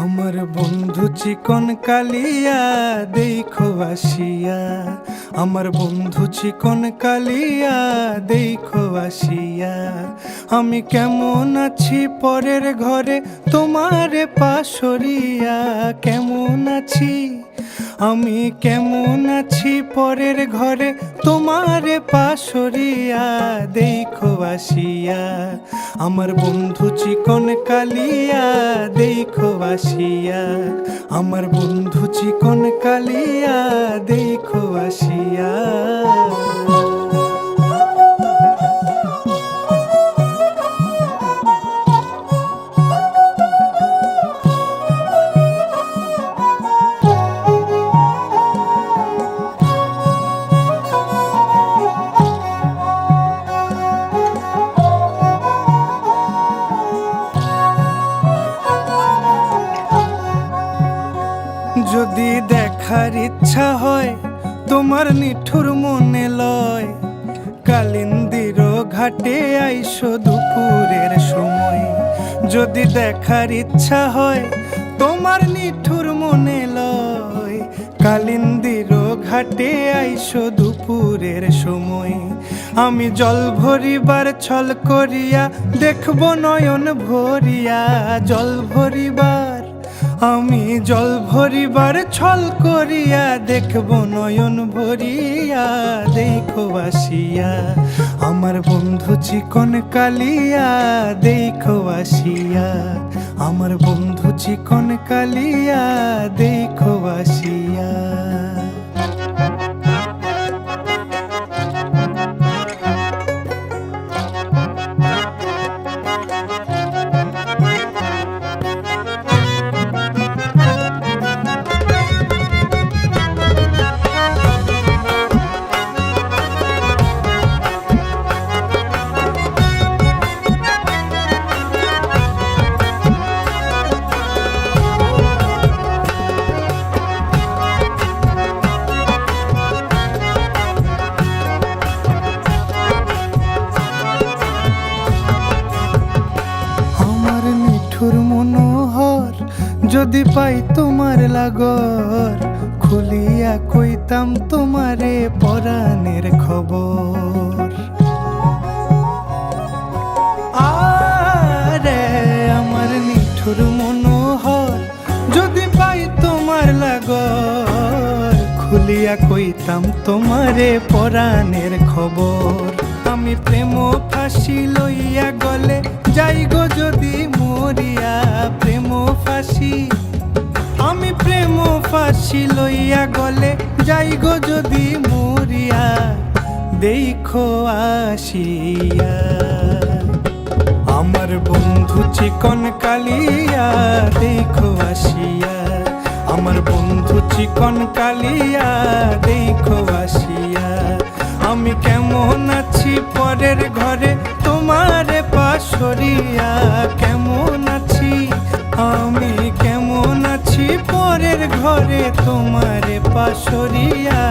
আমার বন্ধু চিকন কালিয়া দেখো আসিয়া, আমার বন্ধু চিকন কালিয়া দেখো আসিয়া। আমি কেমন আছি পরের ঘরে তোমারে পাশরিয়া, কেমন আছি আমি কেমন আছি পরের ঘরে তোমারে পাশরিয়া দেখো আসিয়া। আমার বন্ধু চিকন কালিয়া দেখো আসিয়া, আমার বন্ধু চিকন কালিয়া দেখো আসিয়া। যদি দেখার ইচ্ছা হয় তোমার নিঠুর মনে লয়, কালিন্দির ঘাটে আইসো দুপুরের সময়। যদি দেখার ইচ্ছা হয় তোমার নিঠুর মনে লয়, কালিন্দির ঘাটে আইসো দুপুরের সময়। আমি জল ভরিবার ছল করিয়া দেখব নয়ন ভরিয়া, জল ভরিবার আমি জল ভরিবার ছল করিয়া দেখব নয়ন ভরিয়া দেখো আসিয়া। আমার বন্ধু চিকন কালিয়া দেখো আসিয়া, আমার বন্ধু চিকন কালিয়া দেখো আসিয়া। মনোহর যদি পাই তোমার লাগর, খুলিয়া কইতাম তোমারে পরাণের খবর। আরে আমার নিঠুর মনোহর যদি পাই তোমার লাগর, খুলিয়া কইতাম তোমারে পরাণের খবর। আমি প্রেম ফাঁসি লইয়া গলে যাই গো যদি মরিয়া, প্রেম ফাঁসি আমি প্রেম ফাঁসি লইয়া গলে যাই গো যদি মরিয়া দেখো আসিয়া। আমার বন্ধু চিকন কালিয়া দেখো আসিয়া, আমার বন্ধু চিকন কালিয়া দেখো আসিয়া। আমি কেমন আছি পরের ঘরে তোমারে পাশরিয়া, কেমন আছি আমি কেমন আছি পরের ঘরে তোমারে পাশরিয়া।